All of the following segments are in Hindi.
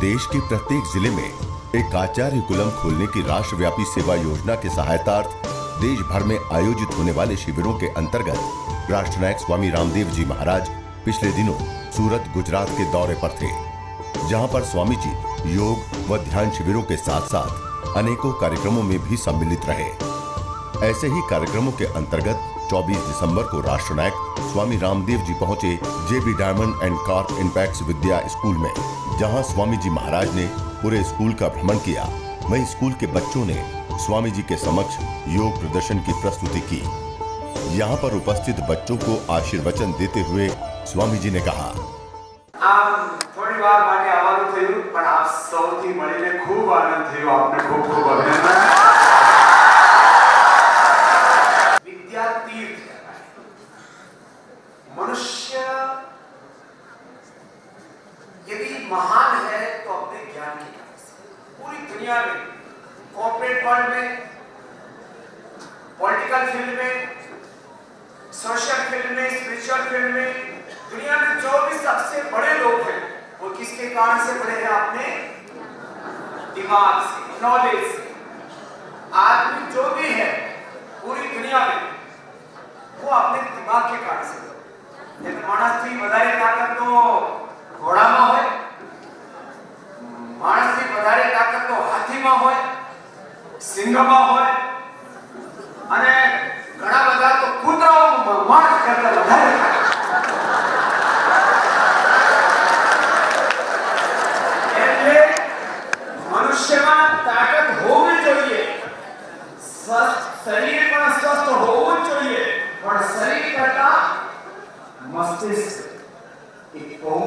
देश के प्रत्येक जिले में एक आचार्य कुलम खोलने की राष्ट्रव्यापी सेवा योजना के सहायतार्थ देश भर में आयोजित होने वाले शिविरों के अंतर्गत राष्ट्रनायक स्वामी रामदेव जी महाराज पिछले दिनों सूरत, गुजरात के दौरे पर थे, जहां पर स्वामी जी योग व ध्यान शिविरों के साथ साथ अनेकों कार्यक्रमों में भी सम्मिलित रहे। ऐसे ही कार्यक्रमों के अंतर्गत 24 दिसंबर को राष्ट्रनायक स्वामी रामदेव जी पहुंचे JB diamond and carp impact Vidya school में, जहां स्वामी जी महाराज ने पूरे स्कूल का भ्रमण किया। वहीं स्कूल के बच्चों ने स्वामी जी के समक्ष योग प्रदर्शन की प्रस्तुति की। यहाँ पर उपस्थित बच्चों को आशीर्वचन देते हुए स्वामी जी ने कहा, थोड़ी बार माटे आवाज़ थયું પણ આપ સૌથી મળીને ખૂબ આનંદ થયો। આપને ખૂબ ખૂબ અભિનંદન। विद्या तीर्थ मनुष्य यदि महान है तो अपने ज्ञान की वजह से पूरी दुनिया में, कॉर्पोरेट वर्ल्ड में, पॉलिटिकल फील्ड में, सोशल फील्ड में, स्पिरिचुअल फील्ड में, दुनिया में जो भी सबसे बड़े लोग हैं वो किसके कारण से बड़े हैं? अपने दिमाग से, नॉलेज से। आदमी जो भी है पूरी दुनिया में वो अपने दिमाग के कारण से बड़े। मानसથી વધારે તાકાત તો ઘોડામાં હોય, માણસથી વધારે તાકાત તો હાથીમાં હોય, સિંહમાં હોય, અને ઘણા બધા તો કૂતરાઓ માણસ કરતા વધારે એટલે મનુષ્યમાં તાકાત હોવી જોઈએ, શરીર પણ સ્વસ્થ હોવું જોઈએ, પણ શરીર કરતા મસ્તિષ્ક એક બહુ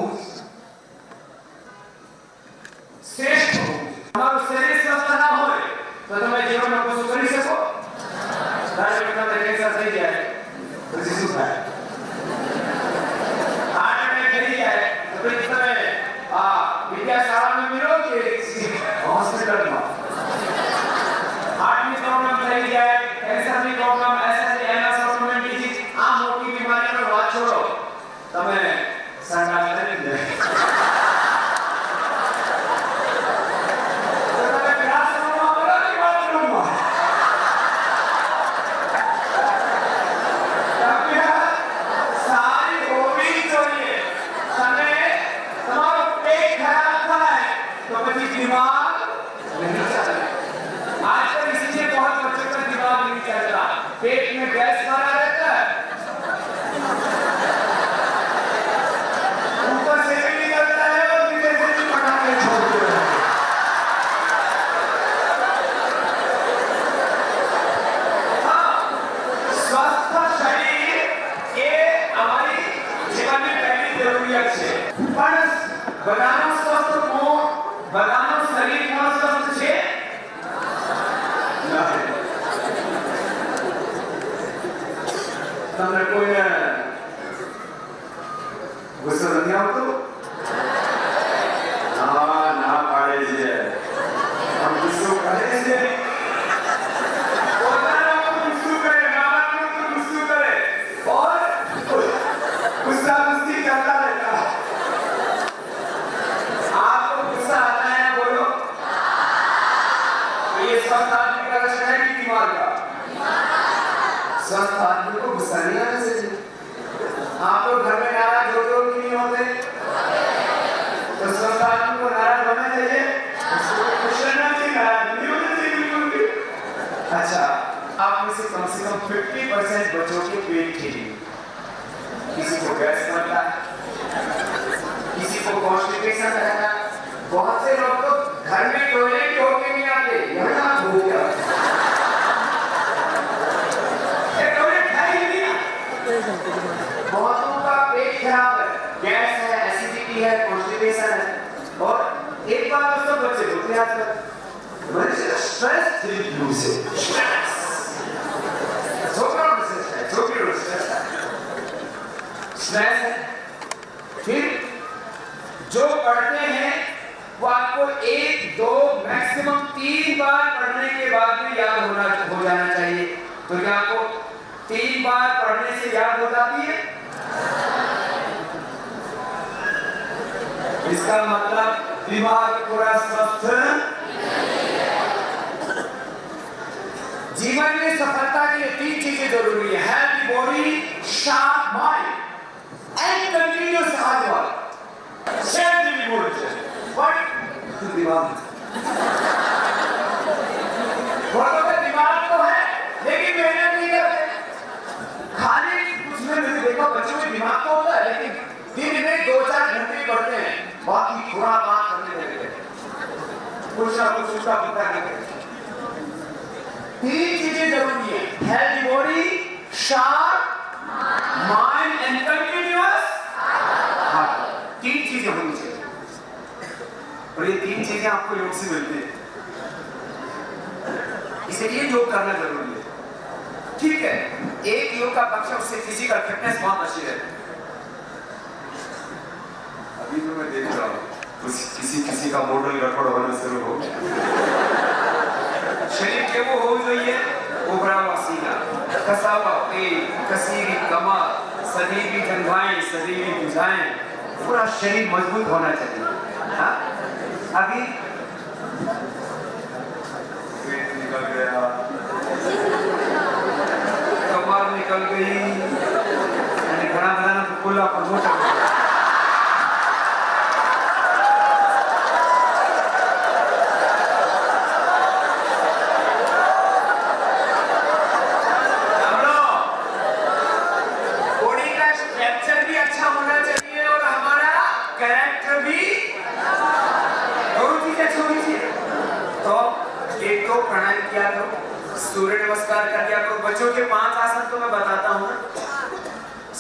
શ્રેષ્ઠ હોવું જોઈએ। તમારું શરીર સ્વસ્થ ના હોય તો તમે જીવનમાં કશું કરી શકો? ધારો કે તમને કેન્સર થઈ જાય પછી શું થાય? હાર્ટ એટેક થઈ જાય તો પછી તમે વિદ્યા શાળામાં મિલો કે હોસ્પિટલમાં? હાર્ટની પ્રોબ્લેમ થઈ જાય, કેન્સરની પ્રોબ્લેમ, એસએસડી, એમએસ પ્રોબ્લેમ, બીજી આ મોટી બીમારીનો વાત છોડો, તમે સંડાસ કરી દે पेट में गैस भरा रहता है, ऊपर से भी निकलता है और नीचे से भी पटाखे छोड़ते हैं। हाँ, स्वस्थ शरीर ये हमारी जीवन में पहली जरूरियत है। पर बदानो स्वस्थ हो, बदानो शरीर को स्वस्थ છે? नहीं। તમને કોઈને ગુસ્સો નથી આવતો? ના પાડે છે, આમ ગુસ્સો કરે છે, પોતાનો ગુસ્સો કરે, મામાનો ગુસ્સો કરે और गुस्सा गुस्सी करता रहता है। आपको गुस्सा आता है ना? बोलो। तो ये स्वस्थ आदमी का लक्षण है कि बीमार का? स्वस्थ आदमी को गुस्सा नहीं आना चाहिए। आप लोग घर में नाराज होते हो कि नहीं होते? तो स्वस्थ आदमी को नाराज होना चाहिए, उसको खुश रहना चाहिए, नाराज नहीं होना चाहिए बिल्कुल भी। अच्छा, आप में से कम 50% बच्चों के पेट ठीक है। किसी को गैस बनता है, किसी को कॉन्स्टिपेशन रहता है, बहुत से लोग तो घर में टॉयलेट होके नहीं आते, यहाँ हो गया बहुतों का पेट खराब है, गैस है, एसिडिटी है, कॉन्स्टिपेशन है। और एक बात तो सब बच्चे होते हैं आजकल, मनुष्य स्ट्रेस फ्री फ्लू से स्ट्रेस है। फिर जो पढ़ते हैं वो आपको 1, 2, मैक्सिमम 3 बार पढ़ने के बाद भी याद हो जाना चाहिए। तो क्या आपको 3 बार पढ़ने से याद हो जाती है? इसका मतलब दिमाग पूरा स्वस्थ। जीवन में सफलता के लिए 3 चीजें जरूरी है, healthy body, sharp mind and continuous hard work. Share भी बोल चाहिए बट दिमाग दिमाग तो है लेकिन मेहनत नहीं करते। खाली कुछ में मैंने देखा बच्चों में दिमाग तो होता है लेकिन दिन में 2-4 घंटे पढ़ते हैं, बाकी थोड़ा बात करने लगते हैं, कुछ ना कुछ उसका पता नहीं करते। 3 चीजें जरूरी है, healthy body, sharp mind and continuous heart. 3 चीजें होनी चाहिए और ये 3 चीजें आपको योग से मिलती है, इसलिए योग करना जरूरी है। ठीक है, एक योग का पक्ष उससे फिजिकल फिटनेस बहुत अच्छी रहती है। अभी तो मैं देख रहा हूँ किसी का मॉडल गड़बड़ होना शुरू हो गया। शरीर के वो हो जाइए, उभरा हुआ सीना, कसा हुआ पेट, कसीरी कमर, सजीवी जंघाएं, सजीवी भुजाएं, पूरा शरीर मजबूत होना चाहिए। हाँ? अभी पेट निकल गया, कमर निकल गई, घना घना तो खुला पर मोटा। प्राणायाम किया करो, सूर्य नमस्कार कर दिया करो। बच्चों के 5 आसन तो मैं बताता हूँ,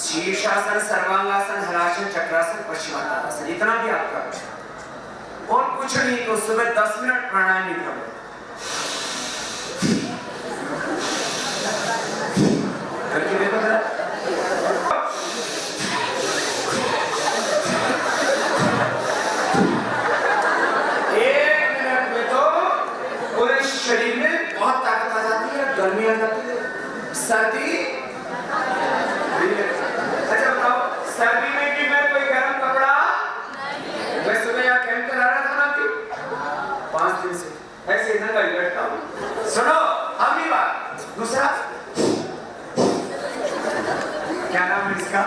शीर्षासन, सर्वांगासन, हलासन, चक्रासन, पश्चिमासन, इतना भी आप करो और कुछ नहीं तो सुबह 10 मिनट प्राणायाम ही करो। करके देखो जरा। शरीर में बहुत ताकत आ जाती है, गर्मी आ जाती है, सर्दी। अच्छा बताओ, सर्दी में भी मैं कोई गर्म कपड़ा मैं सुबह यहाँ कैंप करा रहा था ना अभी 5 दिन से ऐसे इधर का बैठता हूँ। सुनो अगली बात, दूसरा क्या नाम है इसका,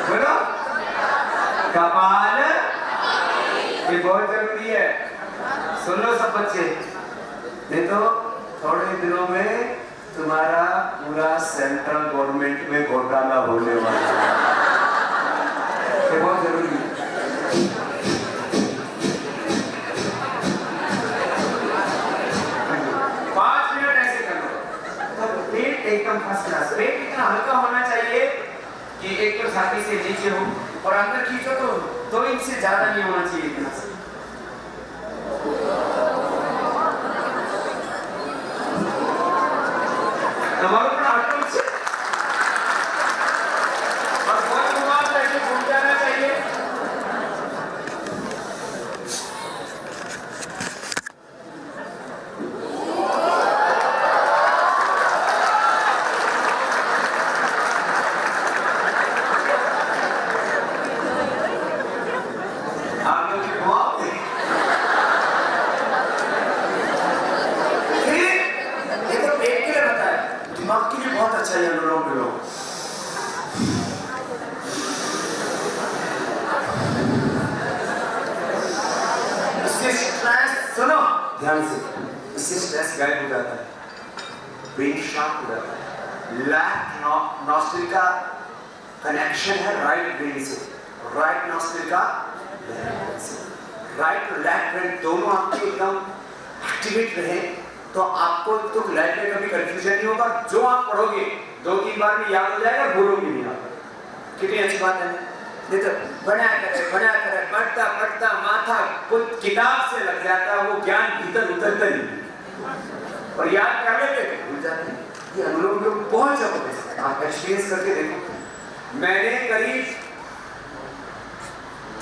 बोलो, कपाल। ये बहुत जरूरी है, सुन लो सब बच्चे, नहीं तो थोड़े दिनों में तुम्हारा पूरा सेंट्रल गवर्नमेंट में घोटाला होने वाला है। ये बहुत जरूरी है। पाँच मिनट ऐसे कर लो तो पेट एकदम फर्स्ट क्लास। पेट इतना हल्का होना चाहिए कि एक तो छाती से नीचे हो और अंदर खींचो तो 2 इंच से ज्यादा नहीं होना चाहिए इतना से। हमारे अपना अटल से और बहुत घुमाव ऐसे घूम जाना चाहिए। आप लोग घुमाव दिमाग के लिए बहुत अच्छा है अनुलोम विलोम। इससे स्ट्रेस, सुनो ध्यान से, इससे स्ट्रेस गायब हो जाता है, ब्रेन शार्प हो जाता है। लेफ्ट नॉस्ट्रिल का कनेक्शन है राइट ब्रेन से, राइट नॉस्ट्रिल का राइट और लेफ्ट ब्रेन दोनों आपके एकदम एक्टिवेट रहे तो आपको तो लाइफ में कभी कंफ्यूजन नहीं होगा। जो आप पढ़ोगे 2-3 बार में याद हो जाएगा, भूलोगे नहीं आप। कितनी अच्छी बात है, नहीं तो बना करे पढ़ता माथा कुछ किताब से लग जाता है, वो ज्ञान भीतर उतरता नहीं और याद कर लेते भूल जाते हैं। ये अनुलोम विलोम बहुत जबरदस्त है, आप एक्सपीरियंस करके देखो। मैंने करीब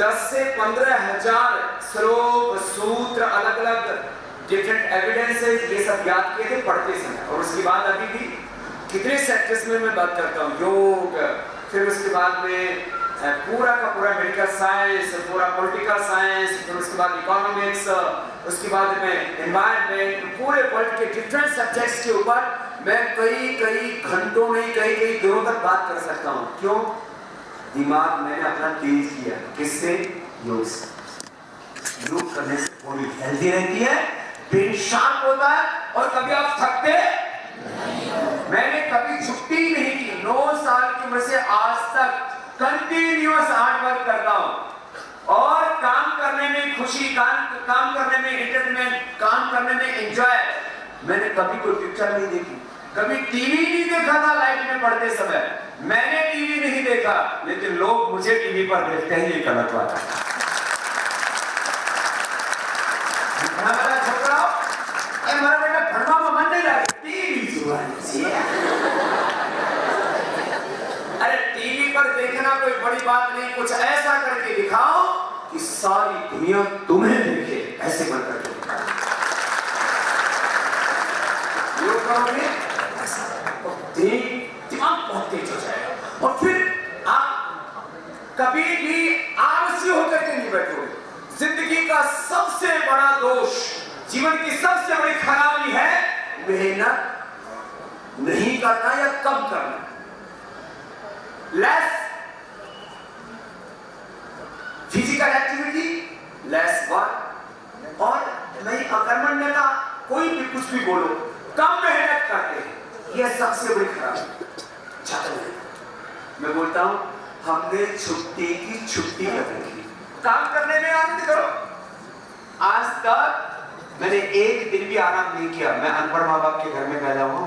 10 से 15 हजार श्लोक सूत्र अलग अलग डिफरेंट एविडेंसेस ये सब याद किए थे पढ़ते समय। और उसके बाद अभी भी कितने सेक्टर्स में मैं बात करता हूँ, योग, फिर उसके बाद में पूरा का पूरा मेडिकल साइंस, पूरा पॉलिटिकल साइंस, फिर उसके बाद इकोनॉमिक्स, उसके बाद में एनवायरनमेंट, पूरे वर्ल्ड के डिफरेंट सब्जेक्ट्स के ऊपर मैं कई घंटों नहीं कई दिनों तक बात कर सकता हूँ। क्यों? दिमाग मैंने अपना तेज किया। किससे? योग से। योग करने से बॉडी हेल्दी रहती है, ब्रेन शार्प होता है, और कभी आप थकते मैंने कभी छुट्टी नहीं की। 9 साल की उम्र से आज तक कंटिन्यूअस हार्ड वर्क करता हूं, और काम करने में खुशी, काम करने में एंटरटेनमेंट, काम करने में एंजॉय। मैंने कभी कोई पिक्चर नहीं देखी, कभी टीवी नहीं देखा था लाइफ में पढ़ते समय। मैंने टीवी नहीं देखा, लेकिन लोग मुझे टीवी पर देखते हैं, ये गलत बात है। हमारा छोकरा हमारा बेटा भणवा में मन नहीं लगे, टीवी जुआनी। अरे टीवी पर देखना कोई बड़ी बात नहीं, कुछ ऐसा करके दिखाओ कि सारी दुनिया तुम्हें देखे, ऐसे कर करके योग करोगे, दिमाग बहुत तेज हो जाएगा, और फिर आप कभी भी आलसी होकर के नहीं बैठोगे। जिंदगी का सबसे बड़ा दोष, जीवन की सबसे बड़ी खराबी है मेहनत नहीं करना या कम करना। Less physical activity, lace work, और नहीं अकर्मण्यता, कोई भी कुछ भी बोलो, कम मेहनत करते हैं, यह सबसे बड़ी खराबी। मैं बोलता हूं, हमने छुट्टी की छुट्टी रख रखी, काम करने में आनंद करो। आज तक मैंने एक दिन भी आराम नहीं किया। मैं अनपढ़ माँ बाप के घर में पैदा हुआ,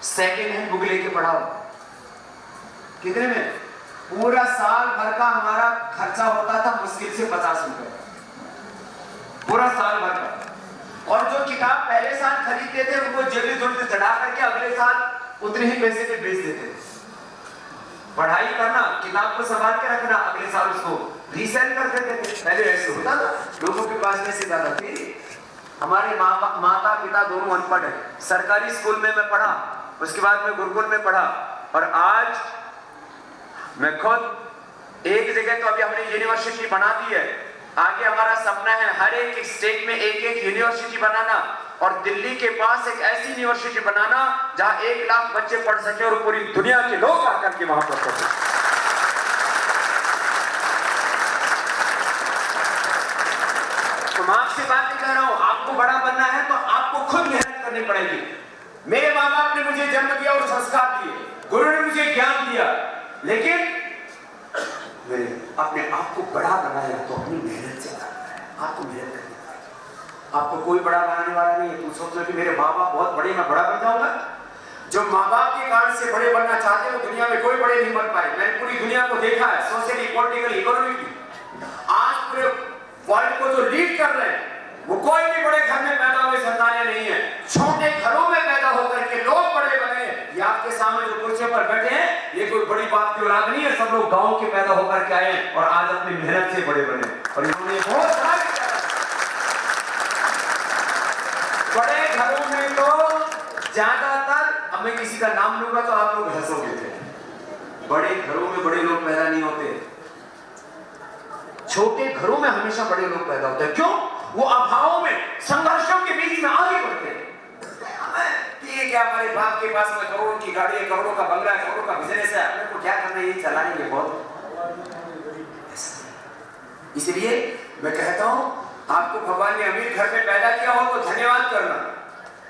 सेकेंड हैंड बुक लेके पढ़ा। कितने में? पूरा साल भर का हमारा खर्चा होता था मुश्किल से 50 रुपए, पूरा साल भर का। और जो किताब पहले साल खरीदते थे उनको जल्दी जल्दी चढ़ा करके अगले साल उतने ही पैसे पे बेच देते थे। पढ़ाई करना, किताब को संभाल के रखना, अगले साल उसको रीसेल कर देते थे। पहले ऐसे होता था, लोगों के पास पैसे ज्यादा थे। हमारे माता पिता दोनों अनपढ़ है। सरकारी स्कूल में मैं पढ़ा, उसके बाद में गुरुकुल में पढ़ा, और आज मैं खुद एक जगह तो अभी हमने यूनिवर्सिटी बना दी है। आगे हमारा सपना है हर एक स्टेट में एक यूनिवर्सिटी बनाना, और दिल्ली के पास एक ऐसी यूनिवर्सिटी बनाना जहां 1 लाख बच्चे पढ़ सके और पूरी दुनिया के लोग आकर के वहां पर पढ़े। तो मैं आपसे बात नहीं कर रहा हूं, आपको बड़ा बनना है तो आपको खुद मेहनत करनी पड़ेगी। मेरे माँ बाप ने मुझे जन्म दिया और संस्कार दिए, गुरु ने मुझे ज्ञान दिया, लेकिन मैंने अपने आप को बड़ा बनाया तो अपनी मेहनत से करना है। आपको मेहनत करनी पड़ेगी। आपको कोई बड़ा बनाने वाला नहीं है। तुम सोच रहे कि मेरे माँ बाप बहुत बड़े, मैं बड़ा बन जाऊंगा। जो माँ बाप के कारण से बड़े बनना चाहते हैं वो दुनिया में कोई बड़े नहीं बन पाए। मैंने पूरी दुनिया को देखा है, सोशली, पॉलिटिकल, इकोनॉमिक। आज पूरे वर्ल्ड को जो लीड कर रहे हैं वो कोई भी बड़े घर में पैदा हुए संतानें नहीं है, छोटे घरों में पैदा होकर के लोग बड़े बने। ये आपके सामने जो कुर्सी पर बैठे हैं, ये कोई बड़ी बात की औलाद नहीं है। सब लोग गांव के पैदा होकर के आए और आज अपनी मेहनत से बड़े बने, और इन्होंने बहुत बड़े घरों में तो ज्यादातर, अब मैं किसी का नाम लूंगा तो आप लोग हंसोगे, बड़े घरों में बड़े लोग पैदा नहीं होते। छोटे घरों में हमेशा बड़े लोग पैदा होते हैं। क्यों? वो अभावों में, संघर्षों के बीच में आगे बढ़ते हैं। ठीक है, हमारे बाप के पास में करोड़ों की गाड़ी है, करोड़ों का बंगला है, करोड़ों का बिजनेस है, अपने को क्या करना है, ये चलाएंगे बहुत। इसलिए मैं कहता हूं, आपको भगवान ने अमीर घर में पैदा किया हो तो धन्यवाद करना।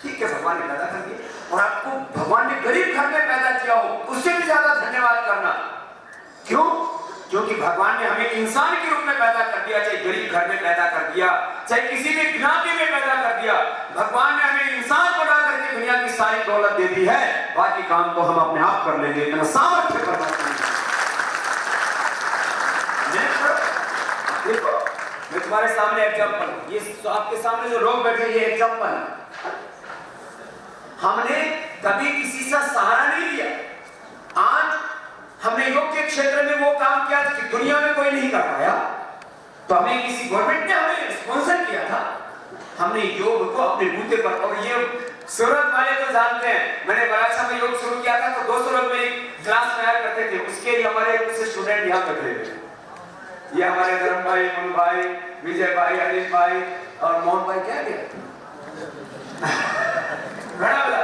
ठीक है, भगवान ने पैदा कर दिया। और आपको भगवान ने गरीब घर में पैदा किया हो, उससे भी ज्यादा धन्यवाद करना। क्यों? क्योंकि भगवान ने हमें इंसान के रूप में पैदा कर दिया, चाहे गरीब घर में पैदा कर दिया, चाहे किसी भी ज्ञाति में पैदा कर दिया। भगवान ने हमें इंसान बना करके दुनिया की सारी दौलत दे दी है, बाकी काम तो हम अपने आप कर लेंगे, इतना सामर्थ्य परमात्मा ने। देखो, मैं तुम्हारे सामने एग्जाम्पल, ये आपके सामने जो लोग बैठे ये एग्जाम्पल। हमने कभी किसी से सहारा नहीं लिया। आज हमने योग के क्षेत्र में वो काम किया कि दुनिया में कोई नहीं कर पाया, तो हमें किसी गवर्नमेंट ने हमें स्पॉन्सर किया था। हमने योग को अपने बूते पर, और ये सूरत वाले तो जानते हैं, मैंने बरासा में योग शुरू किया था तो 200 लोग मेरी क्लास तैयार करते थे। उसके उसके लिए हमारे कुछ स्टूडेंट यहाँ बैठे हैं। ये हमारे धर्म भाई, मुन भाई, विजय भाई, अनिल भाई और मोहन भाई क्या क्या घણા બધા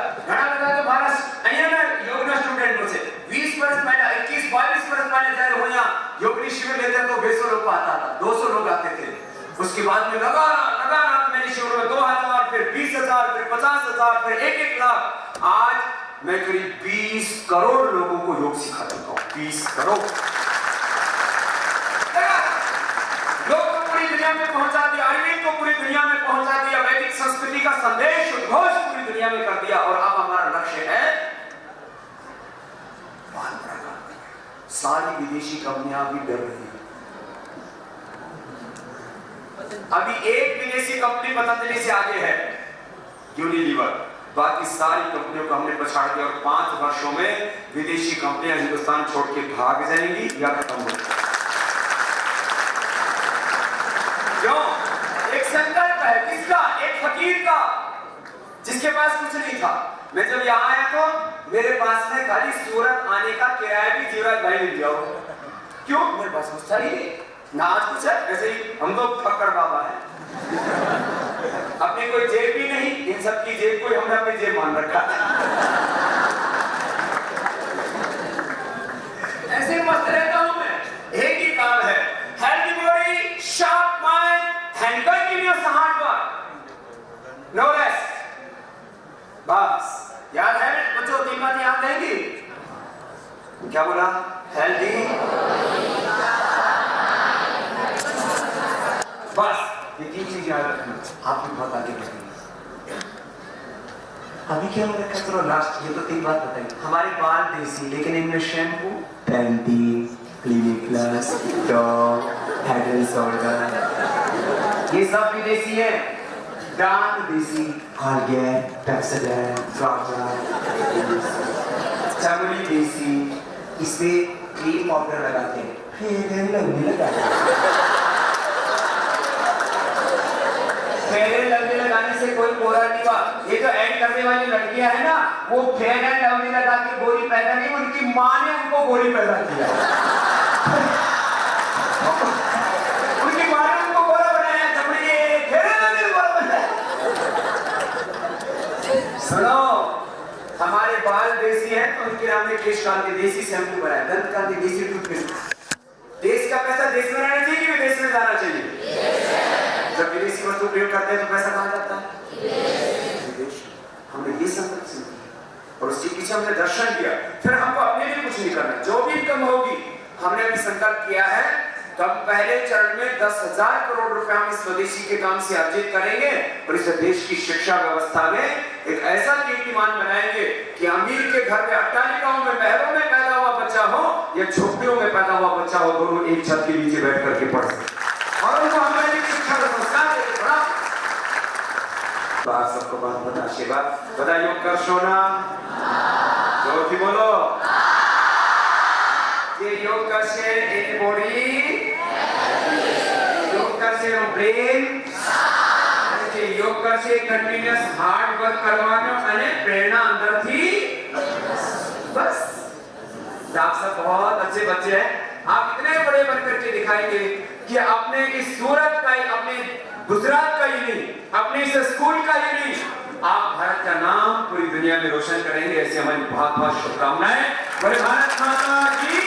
તો મારા અહીંયાના યોગના સ્ટુડન્ટો છે। 20 વર્ષ પહેલા 21-22 વર્ષ પહેલા જ્યારે હું यहाँ योगनी शिविर लेते तो 200 लोग आता था, 200 लोग आते थे। उसके बाद में लगातार मैंने शिविर में 2000, फिर 20,000, फिर 50,000, फिर 1-1 लाख। आज मैं करीब 20 करोड़ लोगों को योग सिखा चुका हूँ। 20 करोड़ योग को पूरी दुनिया में पहुंचा दिया, आयुर्वेद को पूरी दुनिया में पहुंचा दिया, वैदिक संस्कृति का संदेश उद्घोष पूरी दुनिया में कर दिया। और अब हमारा लक्ष्य है सारी विदेशी कंपनियां भी डर रही हैं। अभी एक विदेशी कंपनी पतंजलि से आगे है, यूनिलीवर। बाकी सारी कंपनियों को हमने पछाड़ दिया और 5 वर्षों में विदेशी कंपनियां हिंदुस्तान छोड़ के भाग जाएंगी या खत्म हो जाएंगी। क्यों? एक संकल्प है किसका? एक फकीर का, जिसके पास कुछ नहीं था। मैं जब यहाँ आया तो मेरे पास में खाली सूरत आने का किराया भी जीवराज भाई ने दिया हो। क्यों? मेरे पास कुछ था ही ना, आज कुछ है। वैसे ही हम तो फक्कड़ बाबा है, अपनी कोई जेब भी नहीं, इन सब की जेब को हमने अपनी जेब मान रखा। ऐसे मस्त रहता हूँ मैं। एक ही काम है, healthy body, sharp mind and continuous hard work, no rest. बस याद है बच्चों? 3 बातें याद रहेंगी। क्या बोला? हेल्दी, बस ये 3 चीज याद रखना, आपकी बहुत आगे बढ़ेंगे। अभी क्या रखा? चलो लास्ट, ये तो 3 बात बताई। हमारे बाल देसी, लेकिन इनमें shampoo Pantene, clinic plus, dog, head and shoulder, ये सब भी देसी है। दांत देसी, कोलगेट, पेप्सोडेंट, चमड़ी देसी, इस पे क्रीम पाउडर लगाते हैं, फेयर लगने लगाने से कोई गोरा नहीं हुआ। ये जो ऐड करने वाली लड़कियां है ना, वो फेयर एंड लवली लगा के गोरी पैदा नहीं, उनकी माँ ने उनको गोरी पैदा किया। उनकी माँ ने उनको गोरा बनाया, चमड़ी फेयर एंड लवली गोरा बनाया। सुनो, हमारे बाल देसी है तो उनके नाम में केश कांति देसी शैम्पू बनाया, दंत कांति देसी टूथपेस्ट। देश का पैसा देश में रहना चाहिए कि विदेश में जाना चाहिए? जब विदेशी वस्तु प्रयोग करते हैं तो पैसा कहाँ जाता है? विदेश। हमने ये संकल्प से और उसके पीछे हमने दर्शन किया। फिर हमको अपने लिए कुछ नहीं करना, जो भी इनकम होगी हमने अभी संकल्प किया है। तो हम पहले चरण में 10,000 करोड़ रुपए हम इस स्वदेशी के काम से अर्जित करेंगे और इस देश की शिक्षा व्यवस्था में एक ऐसा कीर्तिमान बनाएंगे कि अमीर के घर में अट्टालिकाओं में, महलों में पैदा हुआ बच्चा हो या झोपड़ियों में पैदा हुआ बच्चा हो, दोनों एक छत के नीचे बैठ करके पढ़ सके और उनको हमारी शिक्षा का संस्कार देके बड़ा। तो आप सबको बहुत बहुत आशीर्वाद। बता योग कर सोना जो थी बोलो, ये योग का से एक बॉडी, योग का से ब्रेन, योग का से कंटिन्यूअस हार्ड वर्क करवानो અને प्रेरणा अंदर थी। बस आप सब बहुत अच्छे बच्चे हैं। आप इतने बड़े बनकर के दिखाएंगे कि अपने इस सूरत का ही, अपने गुजरात का ही नहीं, अपने इस स्कूल का ही नहीं, आप भारत का नाम पूरी दुनिया में रोशन करेंगे। ऐसी हमारी बहुत बहुत शुभकामनाएं। बोले भारत माता की